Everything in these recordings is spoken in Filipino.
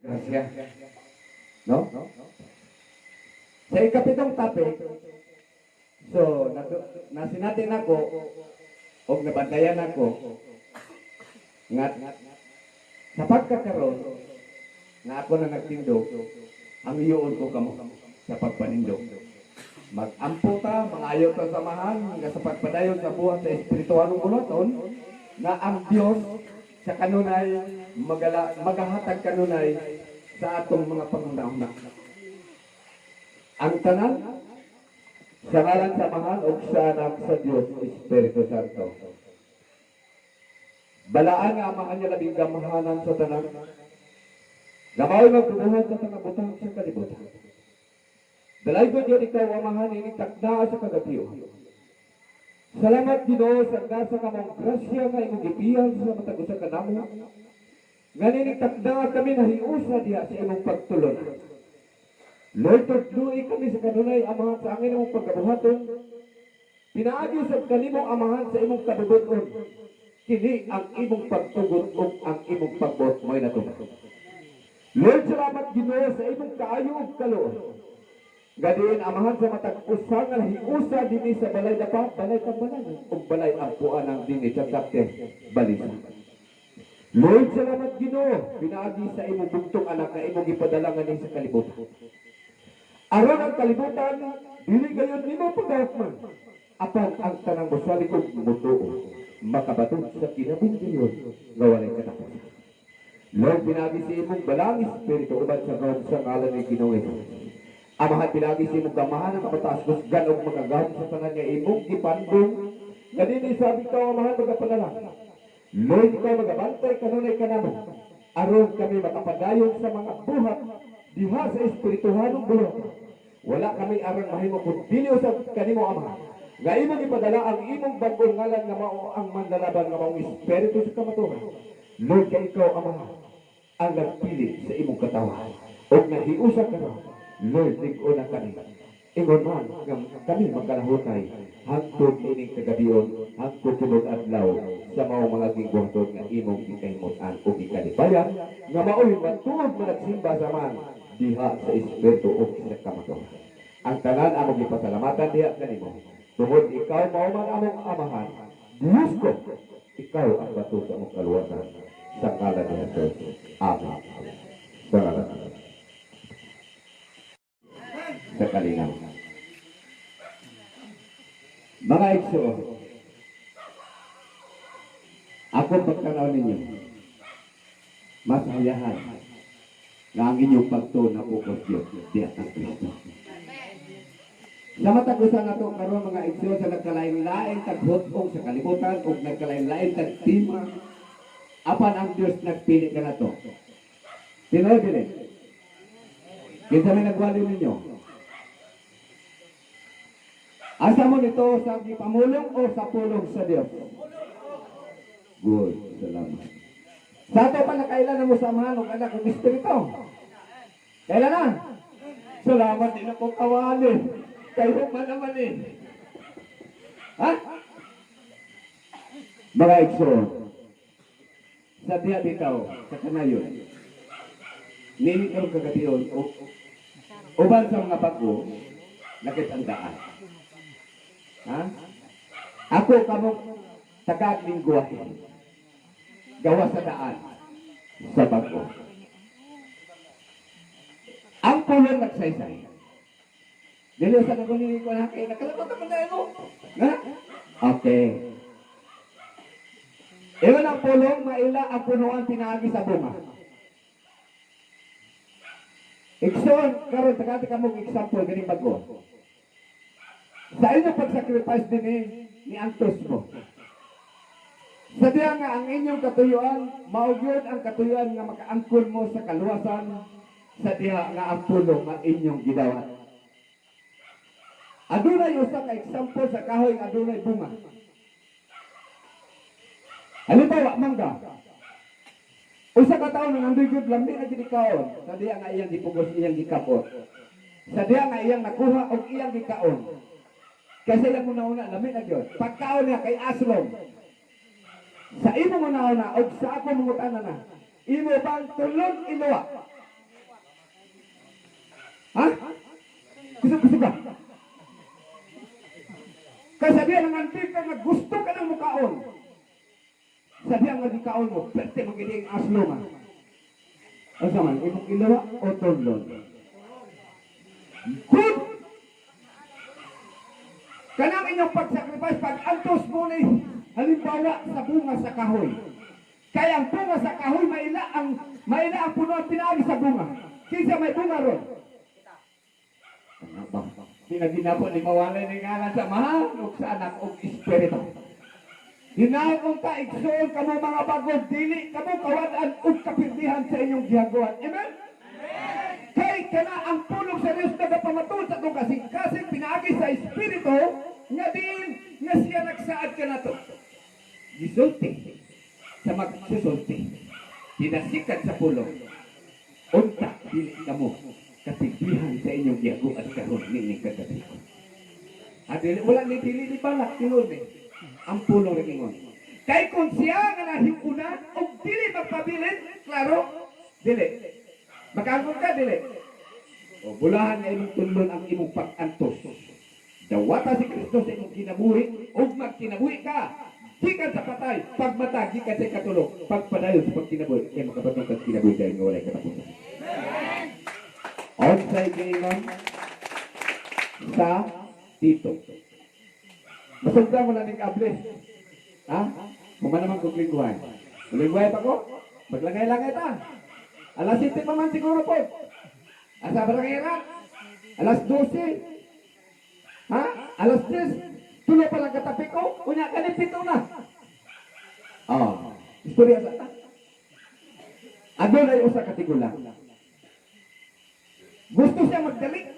Grasya. No? Sa ikapitong topic, so, nasinatin ako, o nabandayan ako, nga, sa pagkakaroon, na ako na nagtindog, ang iyon ko kamo sa pagpanindog. Mag-ampo ta, mangayaw ta samahan, nga sa pagpadayon sa buhat sa espiritualong bulaton, na ang Diyos sa kanunay, magahatag kanunay sa atong mga pangunahuna. Ang tanan, sa ngalan sa mahal o sa anak sa Diyos, Espiritu Santo. Balaan nga amahan niya labing gamahanan sa tanan. Gamaw magtubuhan sa tangabutan sa kalibutan. Dalay ko diyan ikaw amahan ini takda sa kagatiyo. Salamat Ginoo sa gasa ka mong grasya nga imong gipiyan sa matag usa ka namo. Ngani takda kami nahiusa diha sa imong pagtulon. Lord, tudluy kami sa kanunay amahan sa angin imong pagkabuhaton. Pinaagi sa kanimong amahan sa imong kabubuton. Kini ang imong pagtugon ug ang imong pagbuot mo'y natuman. Lord, salamat Ginoo sa imong kaayo ug kaluoy. Gadiin amahan sa matag usa nga hiusa dinhi sa balay dapat, balay tambalan ug balay ampuan ang dinhi sa chapter balisa. Lord, salamat Ginoo, pinaagi sa imong bugtong anak na imong gipadala nganin sa kalibutan. Aron ang kalibutan, dili gayon nimo pagahukman. Apan ang tanang mosalikod mutuo, makabaton sa kinabindiyon nga walay katapusan. Lord, pinaagi sa imong balang espiritu uban sa karon sa ngalan ni Ginoo ito. Amahan pinagi si imong gamahan ang kapataas kusgan o magagawin sa tanan niya imong gipandong na din sabi ka amahan magapanalangin. Lord, ikaw magabantay kanunay ka naman aron kami makapadayon sa mga buhat diha sa espirituhanong bulot. Wala kami aron mahimo kundi usab kanimo amahan nga imong ipadala ang imong bag-ong ngalan nga mao ang manlalaban nga maong espiritu sa kamaturan. Lord, kay ikaw amahan ang nagpili sa imong katawan o nahiusa ka na. Lord, tig-o na kami. Ingon man, kami magkalahutay. Hangtod ining kagabiyon, hangtod sunod adlaw sa mga mga gingwangtod nga imong gikahimotan o gikalibayan, nga maoy matuod man nagsimba sa man diha sa espiritu o sa kamaturan. Ang tanan among gipasalamatan diha kanimo. Tungod ikaw mao man among amahan. Diyos ko, ikaw ang bato sa among kaluwasan. Sa ngalan ni Jesus. Amen. Sa ngalan ni Jesus. Sa kalinaw. Mga ikso, ako pagkanaw ninyo, masayahan na ang inyong pagtuon na pukos Diyos diya ng Kristo. Sa matagusan na ito karon mga ikso sa nagkalain-lain taghutong sa kalibutan o nagkalain-lain tagtima, apan ang Diyos nagpili ka na ito. Sino din? Kinsa may nagwali ninyo? Asa mo nito sa gipamulong o sa pulong sa Dios? Good, salamat. Sa ito pa na kailan mo samahan o anak ng Espiritu? Kailan na? Salamat din ako kawalin. Kayo man naman eh. Ha? Mga ikso, sa diya bitaw, sa kanayon, ninikaw kagatiyon, uban sa mga bago, nakitandaan. Ha? Ako kamong taga-lingwahe. Gawa sa daan sa bago. Ang pulong nagsaysay. Dili sa nagunili ko na kayo. Nakalagot ako na mo. Ha? Okay. Iwan ang pulong, maila ang punuan pinagi sa bunga. Ikson, karon tagati ka mong example, ganing bago. Sa inyong pag-sacrifice din ni Antos mo. Sa diya nga ang inyong katuyuan, maugyod ang katuyuan nga makaangkon mo sa kaluwasan sa diya nga ang pulong ang inyong gidawat. Adunay usa ka example sa kahoy nga adunay bunga. Halimbawa, mangga. Usa ka taon nga andoy gud lambi na gid kaon, sa diya nga iyang gipugos iyang gikapot. Sa diya nga iyang nakuha og iyang gikaon. Kasi lang una-una, lamig na yun. Pagkaon niya kay Aslong. Sa imo una-una, o sa ako mungutana na, imo bang tulog iluwa Gusto ka? Kasabihan ng antika nga gusto ka ng mukaon. Sabihan nga di kaon mo, pwede magiling aslo man. O saman, imong ilawa o tondon. Good! Kanang inyong pag-sacrifice, pag-antos mo ni halimbawa sa bunga sa kahoy. Kaya ang bunga sa kahoy, maila ang puno at pinaagi sa bunga. Kisa may bunga ron. Ano ba? Pinaginapo ni mawalay ni ngalan sa mahal o sa anak o espiritu. Hinahin kong taigsoon ka mo mga bagong dili, ka mo kawadaan o kapirdihan sa inyong gihaguan. Amen? Kay kana ang pulong sa Diyos na pamatun sa itong kasing-kasing pinaagi sa espiritu, nga din nga siya nagsaad ka na to. Gisulti sa magsusulti. Dinasikat sa pulong. Unta, dili ka mo kapirdihan sa inyong gihaguan karon nining kagabi. Adili, wala ni dili ni balak, tinun eh. Ang pulong rin ingon. Kaya kung siya nga nahimunan, o dili magpabilin, klaro, dili. Makangkong ka, dili. O bulahan nga imong tulon ang imong pag-antos. Dawata si Kristo sa imong kinabuhi, o magkinabuhi ka. Gikan sa patay, pagmata, gikan sa katulong, pagpadayon sa pagkinabuhi, kaya makapatong ka kinabuhi dahil nga walay katapusan. Outside ngayon, sa Tito. Masugda mo na ng kable. Ha? Muma naman kong lingguhay. Lingguhay pa ko? Maglangay-langay ta. Alas 7 pa man siguro po. Asa ba lang Alas 12. Ha? Alas 10. Tulo pa lang katapi ko. Kunya ka ni pito na. Istorya sa ta. Adon ay usa katigulang. Gusto siya magdalik.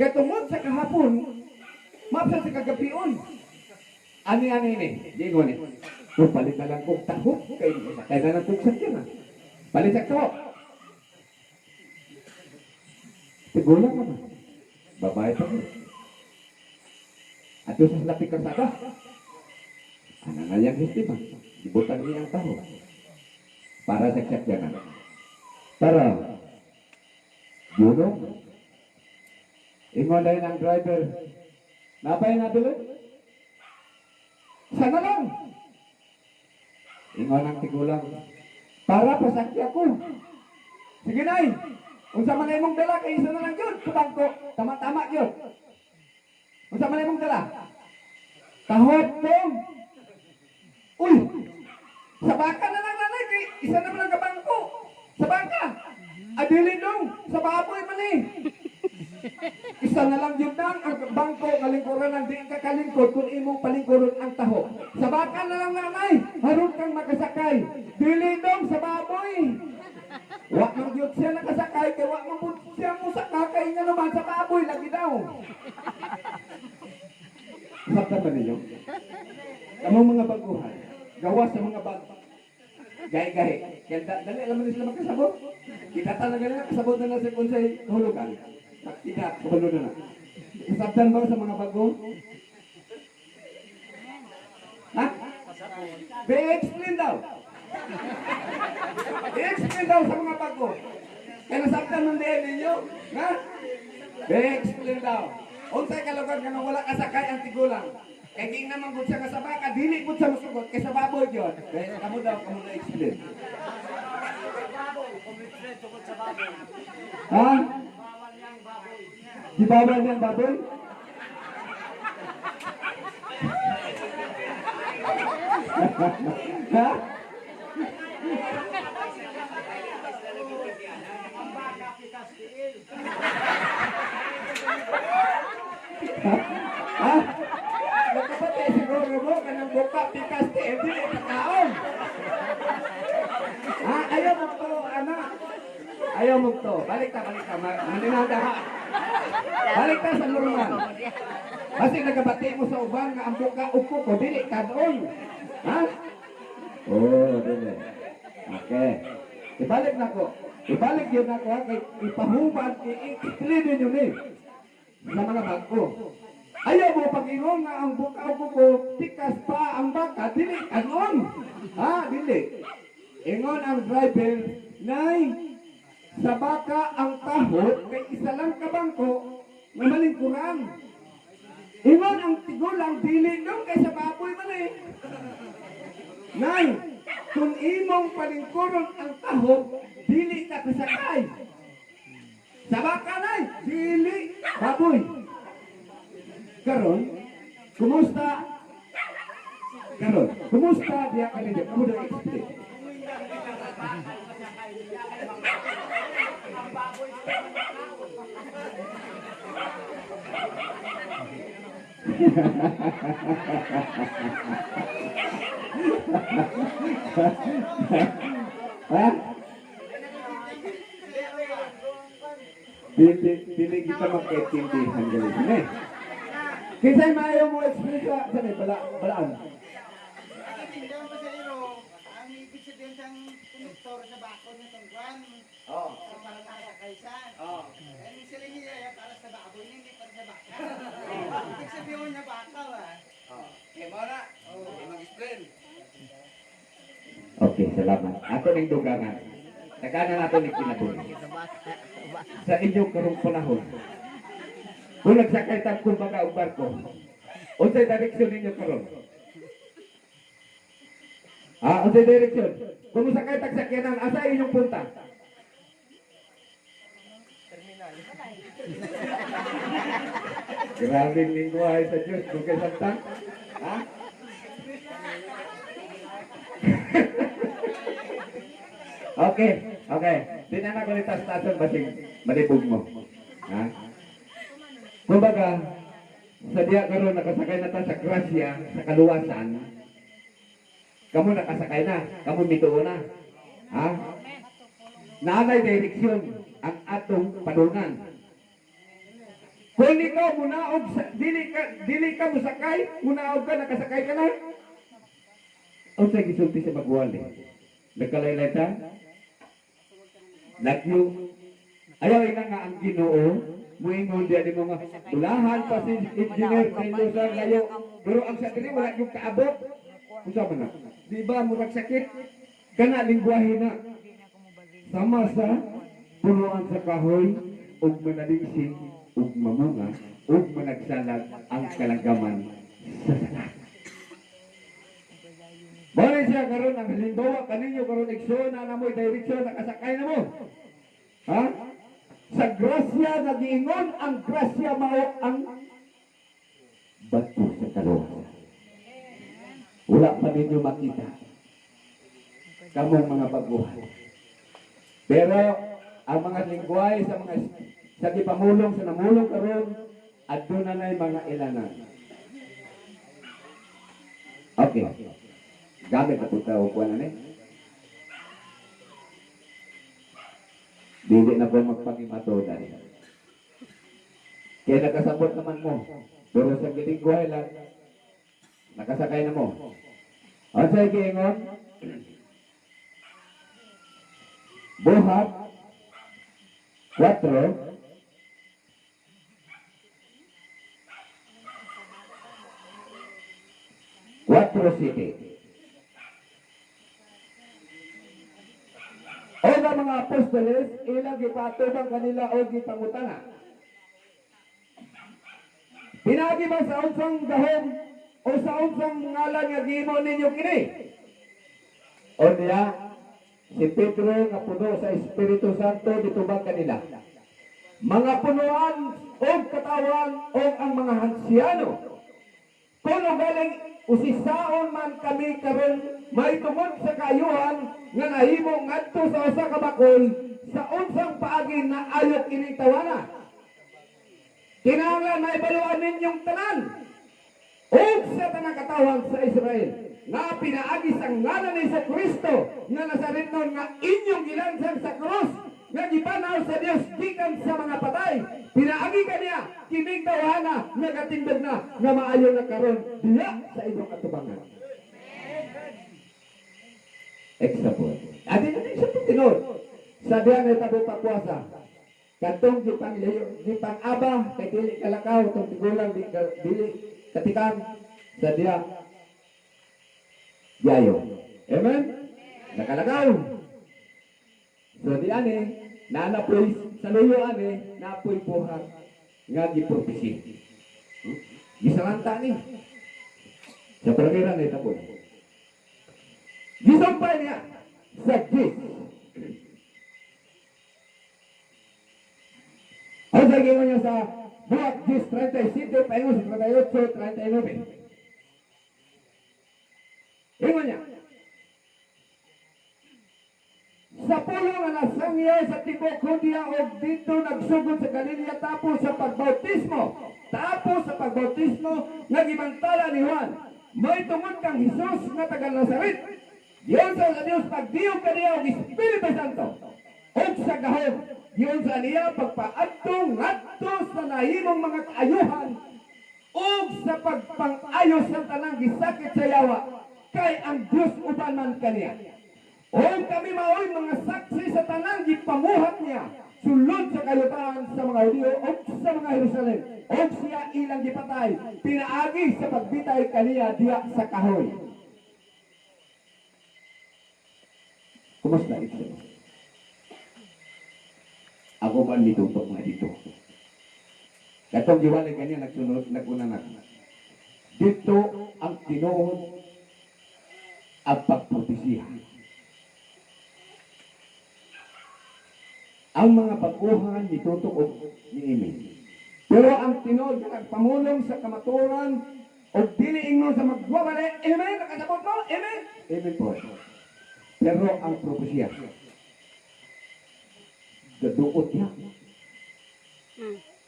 Kaya tungod sa kahapon, mapsa sa kagabion. Ani-ani ni, gingo ni. Palit na lang kong tahok, kaya na lang kong sakyan na. Palit sa tahok. Tigulang naman. Babae pa rin. At doon sa lapik kasada. Ano nga yung sistema? Ibutan niya ang tahok. Para sa sakyan na. Para, yun ingon dahil ang driver, napay na tuloy? Sana lang. Ingon ang tigulang, para pasakya ko. Sige na kung sa mga imong dala, kay isa na lang yun. Subang ko, tama-tama yun. Kung sa mga imong dala, tahot pong. Uy, sa baka na lang nanay, kay isa naman ang kabangko. Sa baka. Adili dong, sa baboy man eh. Isa na lang yun lang ang bangko kalingkuran ng di kakalingkod kung imong palingkuran ang taho. Sa baka na lang nanay, harun kang makasakay. Dili dong sa baboy. Wak mang yun siya nakasakay, kaya wak mang siya mo sakakay nga naman sa baboy, lagi daw. Sabta ba ninyo? Kamang mga baguhan, gawa sa mga bago. Gahe-gahe. Kaya dali alam mo sila magkasabot. Kita talaga nila kasabot na lang sa konsay hulugan. Kita, kabalo na na. Kasabdan ba sa mga bago? Ha? Be-explain daw. Be-explain daw sa mga bago. Kaya nasabdan ng diyan ninyo. Ha? Be-explain daw. Unsay kalugan ka nang wala kasakay ang tigulang. Kaya ging naman kung siya kasabaka, dili po siya masugot. Kaya sa baboy yun. Kaya kamu na explain. Ha? Di bawal niyang baboy? Ha? Ha? Nakapatay siguro mo kanang buka pikas ti hindi pagkaon. Ha? Ayaw mo to, anak. Ayaw mo to. Balik ta. Maninada ha. Balik ta sa normal. Kasi nagabati mo sa uban nga ang buka upo ko, dili ka doon. Ha? Dili. Okay. Ibalik na ko. Ibalik yun na ko ha. Ipahuban, i-explain din yun eh. Sa mga bangko. Ayaw mo pag-ingon nga ang buka upo, tikas pa ang baka, dili kanon. Ha? Dili. Ingon ang driver, nay, Sa baka ang tahod kay isa lang kabangko nga malingkuran. Ingon ang tigulang dili nung kay sa baboy man eh. Nay, kung imong palingkuron ang tahod, dili ka kasakay. Sa baka nay, dili baboy. Karon, kumusta? Karon, kumusta diya kanina? Kamu na explain. Ha? Dili kita magkaintindihan galing. Eh. Kinsay maayo mo explain sa balaan? Nakitindahan pa sa iro, ang ibig sabihin siyang konduktor sa bako niya tungguan. Oo. Para makasakaysan. Oo. Ang sila niya para sa baboy, hindi para sa baka. Ibig sabihin niya baka ba? Okay, mara. Mag-explain. Okay, salamat. Ato ning dugangan. Tagana nato ning kinabuhi. Sa inyong karong panahon. Kung nagsakay tag kumbaga og barko. Unsay direksyon ninyo karon? Unsay direksyon? Kung sakay tag sakyanan, asa inyong punta? Terminal. Grabe lingwahe sa Diyos, Dugay Santang. Ha? Okay. Di na nakulitas tason basing malibog mo. Ha? Kumbaga, sa diya karon nakasakay na ta sa grasya, sa kaluwasan, kamu nakasakay na, kamu mituo na. Ha? Naanay direksyon ang atong padungan. Kung ikaw munaog dili ka musakay, munaog ka nakasakay ka na. Unsay gisulti sa magwali? Nagkalaylay ta? Nagyo. Ayaw ina nga ang Ginoo, muingon diya di mga ulahan pa si engineer dito sa layo. Pero ang sa diri wala yung kaabot. Unsa man na? Di ba murag sakit? Kana lingwahe na. Sama sa punuan sa kahoy ug manaligsing ug mamunga ug managsalag ang kalanggaman sa salat. Bale siya karon ang halimbawa kaninyo karon igsoon na namoy direksyon nakasakay na mo. Ha? Sa grasya nagiingon ang grasya mao ang bato sa kaluwasan. Wala pa ninyo makita. Kamong mga baguhan. Pero ang mga lingwahe sa mga sa gipamulong sa namulong karon adto na nay mga ilanan. Okay. Gamit na punta o kuwan na Dili na po magpangimatoda. Kaya nakasabot naman mo. Pero sa gilingwahe lang, nakasakay na mo. O sa ikingon, buhat, 4, City. O nga mga apostoles, ilang gipatubang kanila o gipangutana. Pinagi ba sa unsang gahom o sa unsang ngalan nga gihimo ninyo kini? O niya, si Pedro nga puno sa Espiritu Santo ditubang kanila. Mga punuan o katawan o ang mga hansyano. Kuno galing usisaon man kami karon may tungod sa kaayuhan nga nahimo ngadto sa usa ka bakol sa unsang paagi na ayok ining tawana. Kinahanglan maibaluan ninyong tanan o sa tanang katawan sa Israel nga pinaagi sa ngalan ni Kristo nga nasarinon nga inyong gilansang sa krus nga gipanaw sa Dios gikan sa mga patay. Pinaagi kaniya kining tawana nga katindog na nga maayo na karon diya sa inyong atubangan. Example. Adi na sa tinod. Sa diya nga tabo papuasa. Katong gipang aba kay dili kalakaw tong tigulang dili katikam sa diya. Yayo. Amen. Nakalakaw. So di ani na napoy sa luyuan napoy buhat nga gipropesi. Gisalanta ni. Sa palagiran ni tapoy. Gisampay niya sa Jis. Ang sagingon niya sa buhat Jis 37, paingon sa 38, 39. Ingon niya, sa pulo nga nasangya sa tibok Judea o dito nagsugod sa Galilea tapos sa pagbautismo. Tapos sa pagbautismo nga gimantala ni Juan. May tungod kang Jesus nga taga Nazaret. Diyon sa Dios pagdiog kaniya og Espiritu Santo. Og sa gahom, diyon sa niya pagpaadtong ngadto sa nahimong mga kaayuhan og sa pagpang-ayos sa tanang gisakit sa yawa kay ang Dios uban man kaniya. O kami maoy mga saksi sa tanang gipamuhat niya sulod sa kayutaan sa mga Hudyo o sa mga Jerusalem o siya ilang gipatay pinaagi sa pagbitay kaniya diya sa kahoy. Kumusta ito? Ako ba nitutok na dito? Katong giwalay kaniya nagsunod nagunanag. Dito ang tinuod ang pagpropesiya. Ang mga baguhan nitutok ni Imi. Pero ang tinuod nga nagpamulong sa kamaturan o dili ingnon sa magwawala, amen, nakasabot mo, amen, amen po. Pero ang propesya, gaduot niya.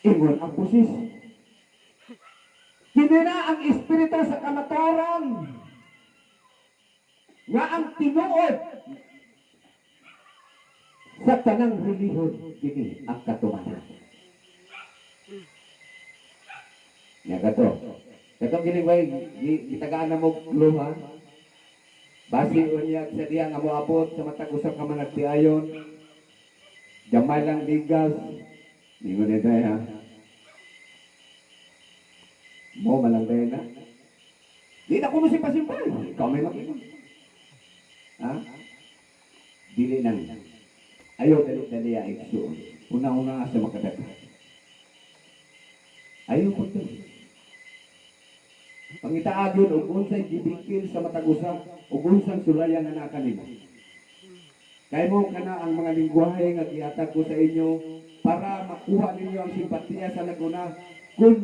Ingon ang pusis. Hindi na ang espiritu sa kamaturan nga ang tinuod sa tanang relihiyon kini ang katumanan. Ya kato. Katong kini bay gitagaan na mo luha. Basi unya sa diya nga moabot sa matag usa ka managtiayon. Gamay lang bigas. Ningon ni ha. Mo malanggay na. Di na ko musimpay. Ikaw may makita. Ha? Dili nang. Ayaw dali-dali ang iksuon. Una-una sa makadagdag. Ayaw po ito. Pangitaagyon o unsay gibikil sa matagusa o unsang sulayan na nakanimo. Kaya mo ka na ang mga lingwahe nga gihatag ko sa inyo para makuha ninyo ang simpatiya sa Laguna kung